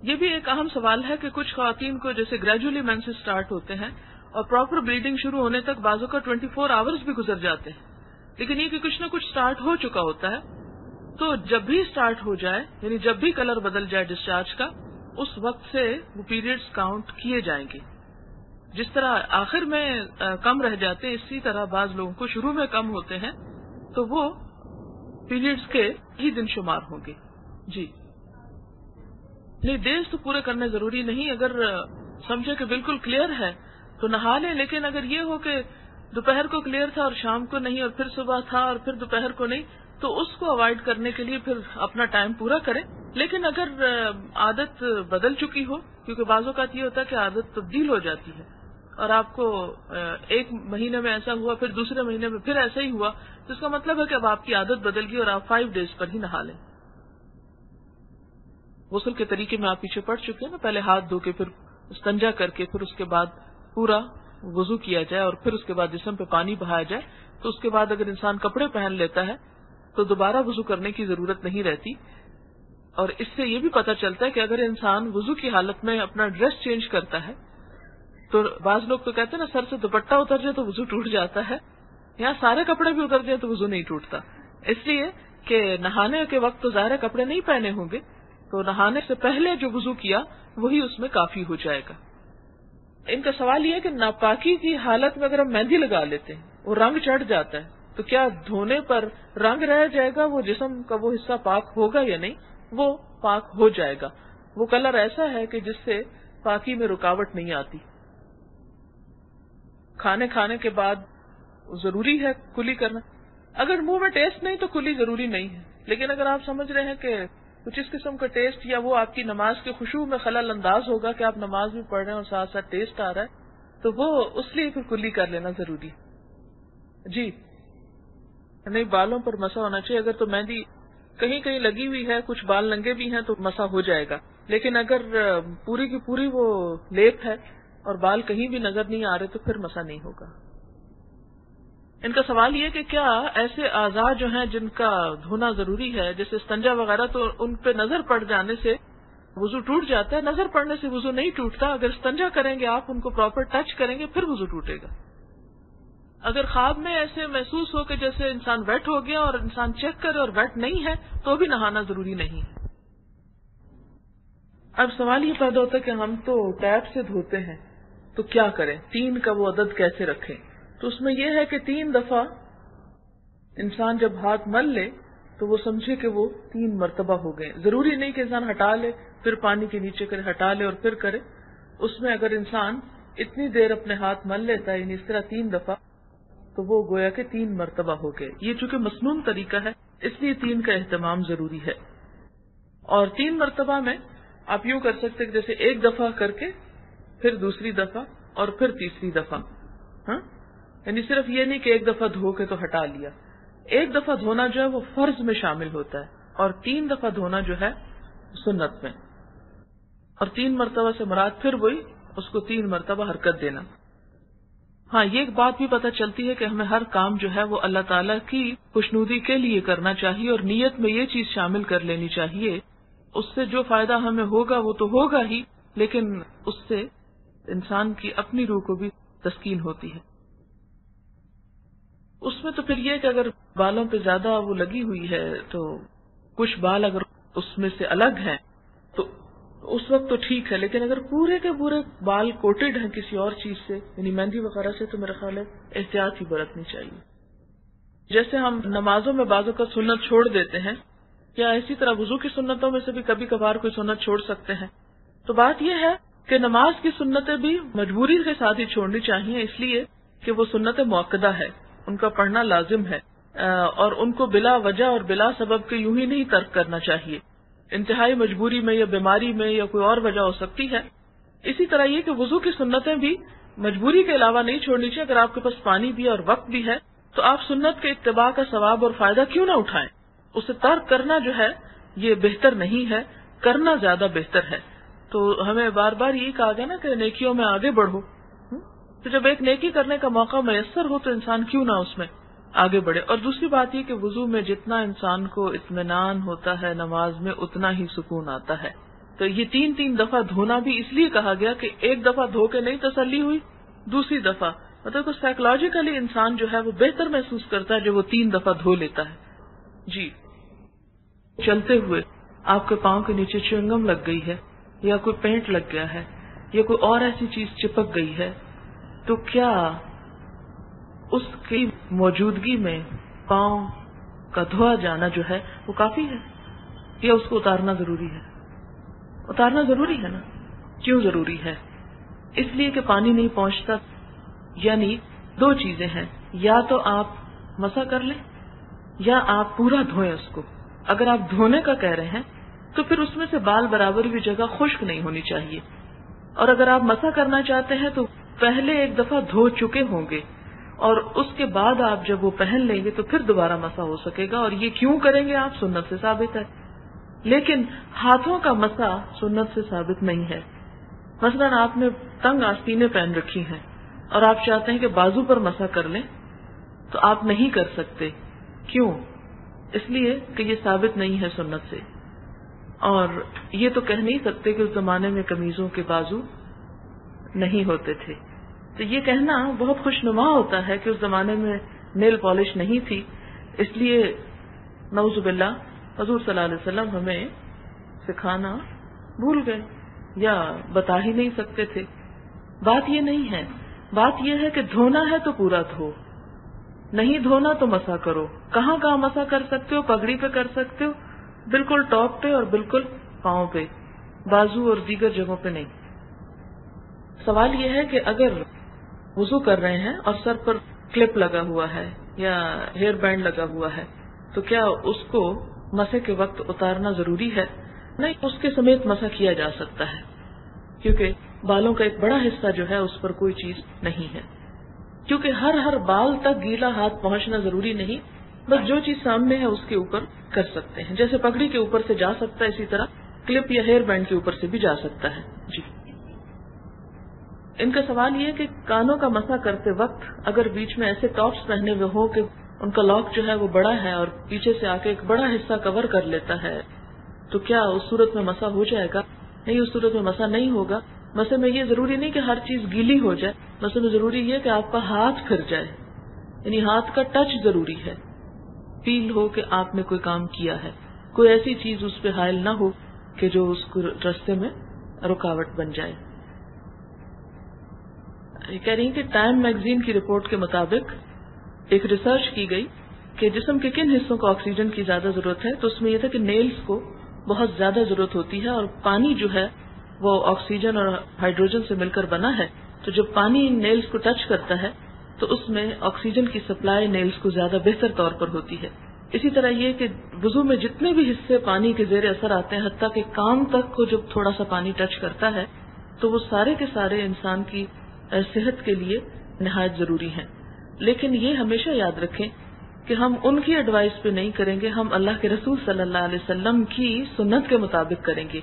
یہ بھی ایک اہم سوال ہے کہ کچھ خواتین کو جیسے گریجولی مینسز سٹارٹ ہوتے ہیں اور پراپر بلیڈنگ شروع ہونے تک بعضوں کا 24 آورز بھی گزر جاتے ہیں، لیکن یہ کہ کچھ نہ کچھ سٹارٹ ہو چکا ہوتا ہے، تو جب بھی سٹارٹ ہو جائے، یعنی جب بھی کلر بدل جائے ڈسچارج کا، اس وقت سے وہ پیریڈز کاؤنٹ کیے جائیں گے. جس طرح آخر میں کم رہ جاتے ہیں، اسی طرح بعض لوگوں کو شروع میں کم ہوتے ہیں تو وہ پیریڈز کے ہی دن شمار ہوں گے. جی نہیں، ڈیز تو پورے کرنے ضروری نہیں. اگر سمجھے کہ بالکل کلیئر ہے تو نہا لیں، لیکن اگر یہ ہو کہ دوپہر کو کلیئر تھا اور شام کو نہیں، اور پھر صبح تھا اور پھر دوپہر کو نہیں، تو اس کو اوائڈ کرنے کے لیے پھر اپنا ٹائم پورا کریں. لیکن اگر عادت بدل چکی ہو، کیونکہ بعض اوقات یہ ہوتا ہے کہ عادت تبدیل ہو جاتی ہے اور آپ کو ایک مہینے میں ایسا ہوا، پھر دوسرے مہینے میں پھر ایسا ہی ہوا، تو اس کا مطلب ہے کہ اب آپ کی عادت بدل گئی اور آپ 5 days پر ہی نہا لیں. غسل کے طریقے میں آپ پیچھے پڑ چکے ہیں نا، پہلے ہاتھ دھو کے، پھر استنجا کر کے، پھر اس کے بعد پورا وضو کیا جائے اور پھر اس کے بعد جسم پہ پانی بہایا جائے. تو اس کے بعد اگر انسان کپڑے پہن لیتا ہے تو دوبارہ وضو کرنے کی ضرورت نہیں رہتی. اور اس سے یہ بھی پتہ چلتا ہے کہ اگر انسان وضو کی حالت میں اپنا ڈریس چینج کرتا ہے تو بعض لوگ تو کہتے ہیں نا سر سے دوپٹہ اتر جائے تو وضو ٹوٹ جاتا ہے، یہاں سارے کپڑے بھی اتر جائے تو وضو نہیں ٹوٹتا. اس لیے کہ نہانے کے وقت تو ظاہر کپڑے نہیں پہنے ہوں گے، تو نہانے سے پہلے جو وضو کیا وہی اس میں کافی ہو جائے گا. ان کا سوال یہ ہے کہ ناپاکی کی حالت میں اگر ہم مہندی لگا لیتے ہیں، وہ رنگ چڑھ جاتا ہے، تو کیا دھونے پر رنگ رہ جائے گا؟ وہ جسم کا وہ حصہ پاک ہوگا یا نہیں؟ وہ پاک ہو جائے گا. وہ کلر ایسا ہے کہ جس سے پاکی میں رکاوٹ نہیں آتی. کھانے کے بعد ضروری ہے کلی کرنا. اگر منہ میں ٹیسٹ نہیں تو کلی ضروری نہیں ہے، لیکن اگر آپ سمجھ رہے ہیں کہ کچھ اس قسم کا ٹیسٹ یا وہ آپ کی نماز کے خشوع میں خلل انداز ہوگا کہ آپ نماز بھی پڑھ رہے ہیں اور ساتھ ساتھ ٹیسٹ آ رہا ہے، تو وہ اس لیے پھر کلی کر لینا ضروری ہے. جی نہیں، بالوں پر مسا ہونا چاہیے. اگر تو مہندی کہیں کہیں لگی ہوئی ہے، کچھ بال ننگے بھی ہیں تو مسا ہو جائے گا، لیکن اگر پوری کی پوری وہ لیپ ہے اور بال کہیں بھی نظر نہیں آ رہے تو پھر مسا نہیں ہوگا. ان کا سوال یہ کہ کیا ایسے اعضاء جو ہیں جن کا دھونا ضروری ہے، جیسے استنجا وغیرہ، تو ان پہ نظر پڑ جانے سے وضو ٹوٹ جاتا ہے؟ نظر پڑنے سے وضو نہیں ٹوٹتا. اگر استنجا کریں گے آپ، ان کو پراپر ٹچ کریں گے، پھر وضو ٹوٹے گا. اگر خواب میں ایسے محسوس ہو کہ جیسے انسان ویٹ ہو گیا اور انسان چیک کرے اور ویٹ نہیں ہے تو بھی نہانا ضروری نہیں ہے. اب سوال یہ پیدا ہوتا ہے کہ ہم تو ٹیپ سے دھوتے ہیں تو کیا کریں، 3 کا وہ عدد کیسے رکھیں؟ تو اس میں یہ ہے کہ 3 دفعہ انسان جب ہاتھ مل لے تو وہ سمجھے کہ وہ 3 مرتبہ ہو گئے. ضروری نہیں کہ انسان ہٹا لے پھر پانی کے نیچے کرے، ہٹا لے اور پھر کرے. اس میں اگر انسان اتنی دیر اپنے ہاتھ مل لیتا ہے، یعنی اس طرح 3 دفعہ، تو وہ گویا کہ 3 مرتبہ ہو گئے. یہ چونکہ مسنون طریقہ ہے اس لیے 3 کا اہتمام ضروری ہے. اور 3 مرتبہ میں آپ یوں کر سکتے کہ جیسے 1 دفعہ کر کے پھر دوسری دفعہ اور پھر تیسری دفعہ. ہاں، یعنی صرف یہ نہیں کہ 1 دفعہ دھو کے تو ہٹا لیا. 1 دفعہ دھونا جو ہے وہ فرض میں شامل ہوتا ہے اور 3 دفعہ دھونا جو ہے سنت میں. اور 3 مرتبہ سے مراد پھر وہی اس کو 3 مرتبہ حرکت دینا. ہاں، یہ ایک بات بھی پتہ چلتی ہے کہ ہمیں ہر کام جو ہے وہ اللہ تعالیٰ کی خوشنودی کے لیے کرنا چاہیے اور نیت میں یہ چیز شامل کر لینی چاہیے. اس سے جو فائدہ ہمیں ہوگا وہ تو ہوگا ہی، لیکن اس سے انسان کی اپنی روح کو بھی تسکین ہوتی ہے. اس میں تو پھر یہ کہ اگر بالوں پہ زیادہ وہ لگی ہوئی ہے تو کچھ بال اگر اس میں سے الگ ہیں تو اس وقت تو ٹھیک ہے، لیکن اگر پورے کے پورے بال کوٹڈ ہیں کسی اور چیز سے، یعنی مہندی وغیرہ سے، تو میرا خیال ہے احتیاط ہی برتنی چاہیے. جیسے ہم نمازوں میں بعضوں کا سنت چھوڑ دیتے ہیں، کیا اسی طرح وضو کی سنتوں میں سے بھی کبھی کبھار کوئی سنت چھوڑ سکتے ہیں؟ تو بات یہ ہے کہ نماز کی سنتیں بھی مجبوری کے ساتھ ہی چھوڑنی چاہیے، اس لیے کہ وہ سنت مؤکدہ ہے، ان کا پڑھنا لازم ہے اور ان کو بلا وجہ اور بلا سبب کے یوں ہی نہیں ترک کرنا چاہیے. انتہائی مجبوری میں یا بیماری میں یا کوئی اور وجہ ہو سکتی ہے. اسی طرح یہ کہ وضو کی سنتیں بھی مجبوری کے علاوہ نہیں چھوڑنی چاہیے. اگر آپ کے پاس پانی بھی اور وقت بھی ہے تو آپ سنت کے اتباع کا ثواب اور فائدہ کیوں نہ اٹھائیں؟ اسے ترک کرنا جو ہے یہ بہتر نہیں ہے، کرنا زیادہ بہتر ہے. تو ہمیں بار بار یہی کہا گیا نا کہ نیکیوں میں آگے بڑھو. تو جب ایک نیکی کرنے کا موقع میسر ہو تو انسان کیوں نہ اس میں آگے بڑھے. اور دوسری بات یہ کہ وضو میں جتنا انسان کو اطمینان ہوتا ہے نماز میں اتنا ہی سکون آتا ہے. تو یہ 3 دفعہ دھونا بھی اس لیے کہا گیا کہ 1 دفعہ دھو کے نہیں تسلی ہوئی، دوسری دفعہ مطلب سائیکولوجیکلی انسان جو ہے وہ بہتر محسوس کرتا ہے جو وہ 3 دفعہ دھو لیتا ہے. جی چلتے ہوئے آپ کے پاؤں کے نیچے چیونگم لگ گئی ہے یا کوئی پینٹ لگ گیا ہے یا کوئی اور ایسی چیز چپک گئی ہے، تو کیا اس کی موجودگی میں پاؤں کا دھویا جانا جو ہے وہ کافی ہے یا اس کو اتارنا ضروری ہے؟ اتارنا ضروری ہے نا. کیوں ضروری ہے؟ اس لیے کہ پانی نہیں پہنچتا. یعنی دو چیزیں ہیں، یا تو آپ مسح کر لیں یا آپ پورا دھوئیں اس کو. اگر آپ دھونے کا کہہ رہے ہیں تو پھر اس میں سے بال برابر بھی جگہ خشک نہیں ہونی چاہیے، اور اگر آپ مسح کرنا چاہتے ہیں تو پہلے ایک دفعہ دھو چکے ہوں گے اور اس کے بعد آپ جب وہ پہن لیں گے تو پھر دوبارہ مسح ہو سکے گا. اور یہ کیوں کریں گے آپ؟ سنت سے ثابت ہے. لیکن ہاتھوں کا مسح سنت سے ثابت نہیں ہے. مثلا آپ نے تنگ آستینیں پہن رکھی ہیں اور آپ چاہتے ہیں کہ بازو پر مسح کر لیں تو آپ نہیں کر سکتے. کیوں؟ اس لیے کہ یہ ثابت نہیں ہے سنت سے. اور یہ تو کہہ نہیں سکتے کہ اس زمانے میں قمیضوں کے بازو نہیں ہوتے تھے. تو یہ کہنا بہت خوش نما ہوتا ہے کہ اس زمانے میں نیل پالش نہیں تھی، اس لیے نعوذ باللہ حضور صلی اللہ علیہ وسلم ہمیں سکھانا بھول گئے یا بتا ہی نہیں سکتے تھے. بات یہ نہیں ہے. بات یہ ہے کہ دھونا ہے تو پورا دھو، نہیں دھونا تو مسح کرو. کہاں کہاں مسح کر سکتے ہو؟ پگڑی پہ کر سکتے ہو، بالکل ٹاپ پہ اور بالکل پاؤں پہ، بازو اور دیگر جگہوں پہ نہیں. سوال یہ ہے کہ اگر وضو کر رہے ہیں اور سر پر کلپ لگا ہوا ہے یا ہیئر بینڈ لگا ہوا ہے تو کیا اس کو مسح کے وقت اتارنا ضروری ہے؟ نہیں، اس کے سمیت مسح کیا جا سکتا ہے، کیونکہ بالوں کا ایک بڑا حصہ جو ہے اس پر کوئی چیز نہیں ہے. کیونکہ ہر بال تک گیلا ہاتھ پہنچنا ضروری نہیں، بس جو چیز سامنے ہے اس کے اوپر کر سکتے ہیں. جیسے پگڑی کے اوپر سے جا سکتا ہے، اسی طرح کلپ یا ہیئر بینڈ کے اوپر سے بھی جا سکتا ہے. جی. ان کا سوال یہ کہ کانوں کا مسح کرتے وقت اگر بیچ میں ایسے ٹاپس پہنے ہوئے ہو کہ ان کا لاک جو ہے وہ بڑا ہے اور پیچھے سے آ کے ایک بڑا حصہ کور کر لیتا ہے تو کیا اس صورت میں مسح ہو جائے گا؟ نہیں، اس صورت میں مسح نہیں ہوگا. مسح میں یہ ضروری نہیں کہ ہر چیز گیلی ہو جائے، مسح میں ضروری یہ کہ آپ کا ہاتھ پھر جائے، یعنی ہاتھ کا ٹچ ضروری ہے، فیل ہو کہ آپ نے کوئی کام کیا ہے، کوئی ایسی چیز اس پہ حائل نہ ہو کہ جو اس کو راستے میں رکاوٹ بن جائے. یہ کہہ رہی ہیں کہ ٹائم میگزین کی رپورٹ کے مطابق ایک ریسرچ کی گئی کہ جسم کے کن حصوں کو آکسیجن کی زیادہ ضرورت ہے، تو اس میں یہ تھا کہ نیلز کو بہت زیادہ ضرورت ہوتی ہے، اور پانی جو ہے وہ آکسیجن اور ہائیڈروجن سے مل کر بنا ہے، تو جب پانی نیلز کو ٹچ کرتا ہے تو اس میں آکسیجن کی سپلائی نیلز کو زیادہ بہتر طور پر ہوتی ہے. اسی طرح یہ کہ وضو میں جتنے بھی حصے پانی کے زیر اثر آتے ہیں، حتیٰ کہ کان تک کو جب تھوڑا سا پانی ٹچ کرتا ہے تو وہ سارے کے سارے انسان کی صحت کے لیے نہایت ضروری ہیں. لیکن یہ ہمیشہ یاد رکھیں کہ ہم ان کی ایڈوائس پہ نہیں کریں گے، ہم اللہ کے رسول صلی اللہ علیہ وسلم کی سنت کے مطابق کریں گے.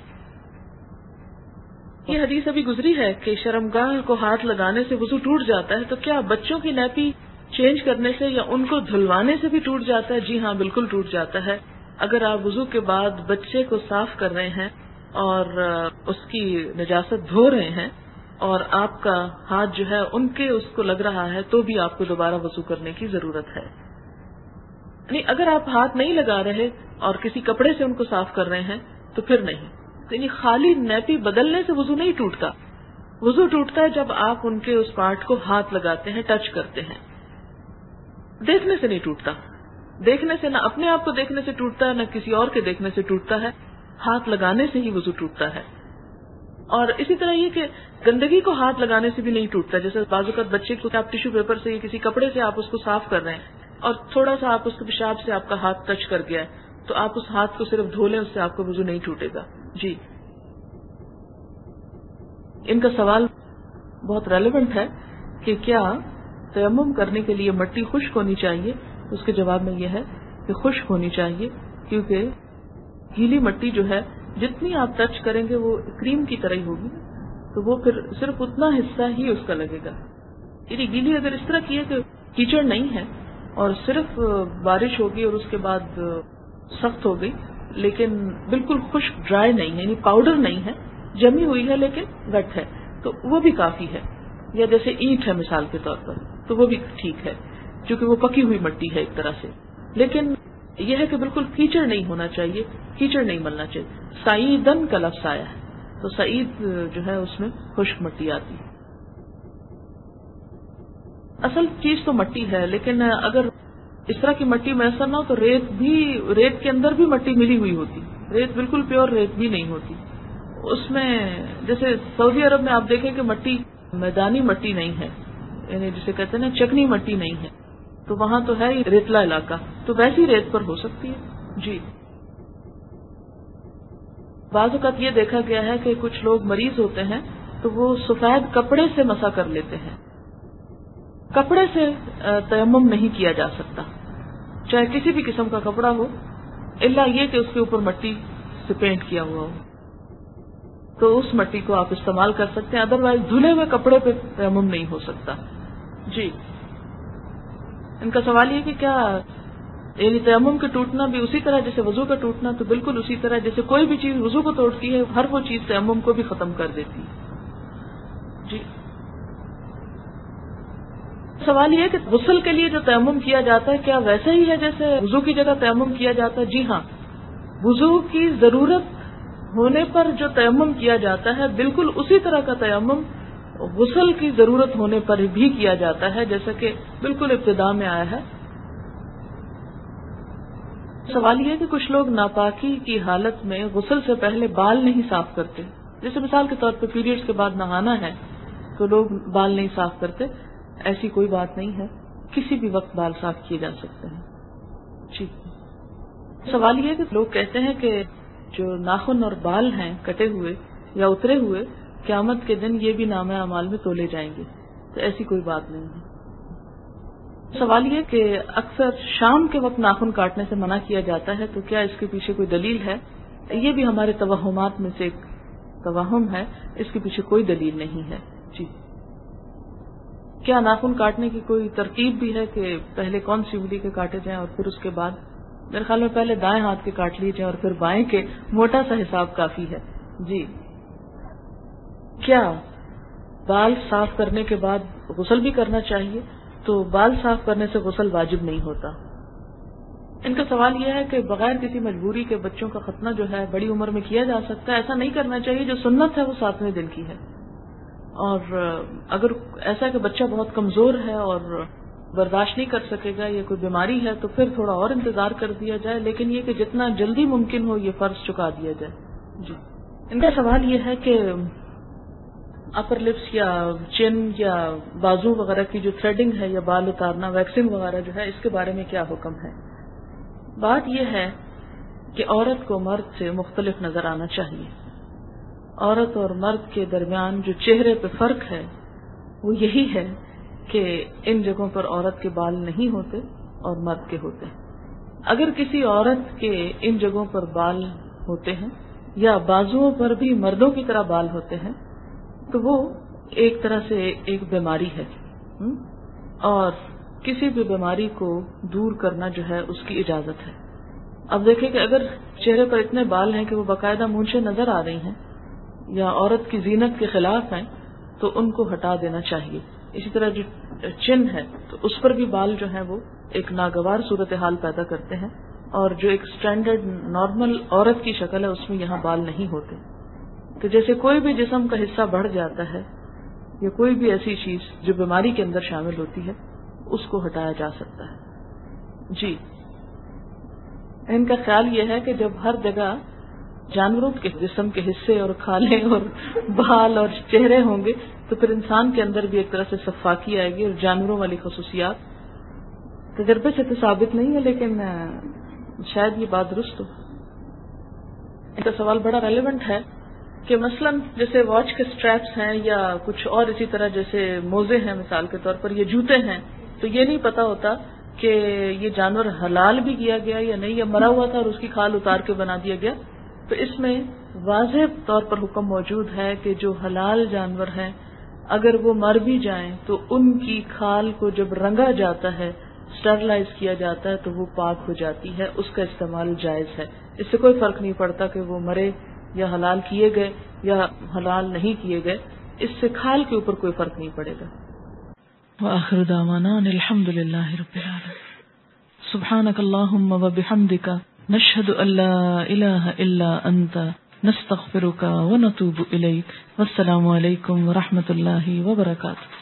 یہ حدیث ابھی گزری ہے کہ شرمگاہ کو ہاتھ لگانے سے وضو ٹوٹ جاتا ہے، تو کیا بچوں کی نیپی چینج کرنے سے یا ان کو دھلوانے سے بھی ٹوٹ جاتا ہے؟ جی ہاں، بالکل ٹوٹ جاتا ہے. اگر آپ وضو کے بعد بچے کو صاف کر رہے ہیں اور اس کی نجاست دھو رہے ہیں اور آپ کا ہاتھ جو ہے ان کے اس کو لگ رہا ہے تو بھی آپ کو دوبارہ وضو کرنے کی ضرورت ہے. نہیں، اگر آپ ہاتھ نہیں لگا رہے اور کسی کپڑے سے ان کو صاف کر رہے ہیں تو پھر نہیں. یعنی خالی نیپی بدلنے سے وضو نہیں ٹوٹتا. وضو ٹوٹتا ہے جب آپ ان کے اس پارٹ کو ہاتھ لگاتے ہیں، ٹچ کرتے ہیں. دیکھنے سے نہیں ٹوٹتا. دیکھنے سے نہ اپنے آپ کو دیکھنے سے ٹوٹتا ہے نہ کسی اور کے دیکھنے سے ٹوٹتا ہے، ہاتھ لگانے سے ہی وضو ٹوٹتا ہے. اور اسی طرح یہ کہ گندگی کو ہاتھ لگانے سے بھی نہیں ٹوٹتا. جیسے بعض اوقات بچے کو آپ ٹیشو پیپر سے یا کسی کپڑے سے آپ اس کو صاف کر رہے ہیں اور تھوڑا سا آپ اس کے پیشاب سے آپ کا ہاتھ ٹچ کر گیا ہے تو آپ اس ہاتھ کو صرف دھو لیں، اس سے آپ کا وضو نہیں ٹوٹے گا. جی. ان کا سوال بہت ریلیونٹ ہے کہ کیا تیمم کرنے کے لیے مٹی خشک ہونی چاہیے؟ اس کے جواب میں یہ ہے کہ خشک ہونی چاہیے، کیونکہ گیلی مٹی جو ہے جتنی آپ ٹچ کریں گے وہ کریم کی طرح ہی ہوگی، تو وہ پھر صرف اتنا حصہ ہی اس کا لگے گا. یعنی گیلی اگر اس طرح کی ہے کہ کیچڑ نہیں ہے اور صرف بارش ہوگی اور اس کے بعد سخت ہو گئی، لیکن بالکل خشک ڈرائی نہیں ہے، یعنی پاؤڈر نہیں ہے، جمی ہوئی ہے لیکن ویٹ ہے، تو وہ بھی کافی ہے. یا جیسے اینٹ ہے مثال کے طور پر، تو وہ بھی ٹھیک ہے کیونکہ وہ پکی ہوئی مٹی ہے ایک طرح سے. لیکن یہ ہے کہ بالکل کیچڑ نہیں ہونا چاہیے، کیچڑ نہیں ملنا چاہیے. سعیدن کا لفظ آیا ہے تو سعید جو ہے اس میں خشک مٹی آتی ہے. اصل چیز تو مٹی ہے، لیکن اگر اس طرح کی مٹی میسر نہ ہو تو ریت کے اندر بھی مٹی ملی ہوئی ہوتی. ریت بالکل پیور ریت بھی نہیں ہوتی اس میں. جیسے سعودی عرب میں آپ دیکھیں کہ مٹی میدانی مٹی نہیں ہے، یعنی جسے کہتے ہیں نا چکنی مٹی نہیں ہے، تو وہاں تو ہے ریتلا علاقہ، تو ویسی ریت پر ہو سکتی ہے. جی بعض اوقات یہ دیکھا گیا ہے کہ کچھ لوگ مریض ہوتے ہیں تو وہ سفید کپڑے سے مسح کر لیتے ہیں. کپڑے سے تیمم نہیں کیا جا سکتا، چاہے کسی بھی قسم کا کپڑا ہو، الا یہ کہ اس کے اوپر مٹی سے پینٹ کیا ہوا ہو، تو اس مٹی کو آپ استعمال کر سکتے ہیں. ادروائز دھلے ہوئے کپڑے پہ تیمم نہیں ہو سکتا. جی ان کا سوال یہ کہ کیا یعنی تیمم کے ٹوٹنا بھی اسی طرح جیسے وضو کا ٹوٹنا، تو بالکل اسی طرح جیسے کوئی بھی چیز وضو کو توڑتی ہے، ہر وہ چیز تیمم کو بھی ختم کر دیتی ہے. جی سوال یہ ہے کہ غسل کے لیے جو تیمم کیا جاتا ہے کیا ویسا ہی ہے جیسے وضو کی جگہ تیمم کیا جاتا ہے؟ جی ہاں، وضو کی ضرورت ہونے پر جو تیمم کیا جاتا ہے بالکل اسی طرح کا تیمم غسل کی ضرورت ہونے پر بھی کیا جاتا ہے، جیسا کہ بالکل ابتدا میں آیا ہے. سوال یہ ہے کہ کچھ لوگ ناپاکی کی حالت میں غسل سے پہلے بال نہیں صاف کرتے. جیسے مثال کے طور پہ پیریڈز کے بعد نہانا ہے تو لوگ بال نہیں صاف کرتے. ایسی کوئی بات نہیں ہے، کسی بھی وقت بال صاف کیے جا سکتے ہیں. جی سوال یہ ہے کہ لوگ کہتے ہیں کہ جو ناخن اور بال ہیں کٹے ہوئے یا اترے ہوئے قیامت کے دن یہ بھی نامہ اعمال میں تولے جائیں گے، تو ایسی کوئی بات نہیں ہے. سوال یہ کہ اکثر شام کے وقت ناخن کاٹنے سے منع کیا جاتا ہے، تو کیا اس کے پیچھے کوئی دلیل ہے؟ یہ بھی ہمارے توہمات میں سے ایک توہم ہے، اس کے پیچھے کوئی دلیل نہیں ہے. جی کیا ناخن کاٹنے کی کوئی ترتیب بھی ہے کہ پہلے کون سی انگلی کے کاٹے جائیں اور پھر اس کے بعد؟ میرے خیال میں پہلے دائیں ہاتھ کے کاٹ لیے جائیں اور پھر بائیں کے، موٹا سا حساب کافی ہے. جی کیا بال صاف کرنے کے بعد غسل بھی کرنا چاہیے؟ تو بال صاف کرنے سے غسل واجب نہیں ہوتا. ان کا سوال یہ ہے کہ بغیر کسی مجبوری کے بچوں کا ختنہ جو ہے بڑی عمر میں کیا جا سکتا ہے؟ ایسا نہیں کرنا چاہیے. جو سنت ہے وہ 7ویں دن کی ہے، اور اگر ایسا کہ بچہ بہت کمزور ہے اور برداشت نہیں کر سکے گا یا کوئی بیماری ہے تو پھر تھوڑا اور انتظار کر دیا جائے، لیکن یہ کہ جتنا جلدی ممکن ہو یہ فرض چکا دیا جائے. جی ان کا سوال یہ ہے کہ اپر لپس یا چن یا بازو وغیرہ کی جو تھریڈنگ ہے یا بال اتارنا، ویکسنگ وغیرہ جو ہے، اس کے بارے میں کیا حکم ہے؟ بات یہ ہے کہ عورت کو مرد سے مختلف نظر آنا چاہیے. عورت اور مرد کے درمیان جو چہرے پہ فرق ہے وہ یہی ہے کہ ان جگہوں پر عورت کے بال نہیں ہوتے اور مرد کے ہوتے ہیں. اگر کسی عورت کے ان جگہوں پر بال ہوتے ہیں یا بازوؤں پر بھی مردوں کی طرح بال ہوتے ہیں تو وہ ایک طرح سے ایک بیماری ہے، اور کسی بھی بیماری کو دور کرنا جو ہے اس کی اجازت ہے. اب دیکھیں کہ اگر چہرے پر اتنے بال ہیں کہ وہ باقاعدہ مونچھیں نظر آ رہی ہیں یا عورت کی زینت کے خلاف ہیں تو ان کو ہٹا دینا چاہیے. اسی طرح جو چن ہے تو اس پر بھی بال جو ہیں وہ ایک ناگوار صورتحال پیدا کرتے ہیں، اور جو ایک سٹینڈرڈ نارمل عورت کی شکل ہے اس میں یہاں بال نہیں ہوتے. تو جیسے کوئی بھی جسم کا حصہ بڑھ جاتا ہے یا کوئی بھی ایسی چیز جو بیماری کے اندر شامل ہوتی ہے اس کو ہٹایا جا سکتا ہے. جی ان کا خیال یہ ہے کہ جب ہر جگہ جانوروں کے جسم کے حصے اور کھالیں اور بال اور چہرے ہوں گے تو پھر انسان کے اندر بھی ایک طرح سے صفاکی آئے گی، اور جانوروں والی خصوصیات تجربے سے تو ثابت نہیں ہے لیکن شاید یہ بات درست ہو. ان کا سوال بڑا ریلیونٹ ہے کہ مثلا جیسے واچ کے سٹریپس ہیں یا کچھ اور اسی طرح جیسے موزے ہیں مثال کے طور پر، یہ جوتے ہیں، تو یہ نہیں پتا ہوتا کہ یہ جانور حلال بھی کیا گیا یا نہیں، یا مرا ہوا تھا اور اس کی کھال اتار کے بنا دیا گیا. تو اس میں واضح طور پر حکم موجود ہے کہ جو حلال جانور ہیں اگر وہ مر بھی جائیں تو ان کی کھال کو جب رنگا جاتا ہے، اسٹرلائز کیا جاتا ہے تو وہ پاک ہو جاتی ہے، اس کا استعمال جائز ہے. اس سے کوئی فرق نہیں پڑتا کہ وہ مرے یا حلال کیے گئے یا حلال نہیں کیے گئے، اس سے کھال کے اوپر کوئی فرق نہیں پڑے گا. وآخر دعوانا الحمد للہ رب العالمین. سبحانک اللہم و بحمدک نشہد ان لا الہ الا انت نستغفرک و نتوب الیک. والسلام علیکم و رحمۃ اللہ وبرکاتہ.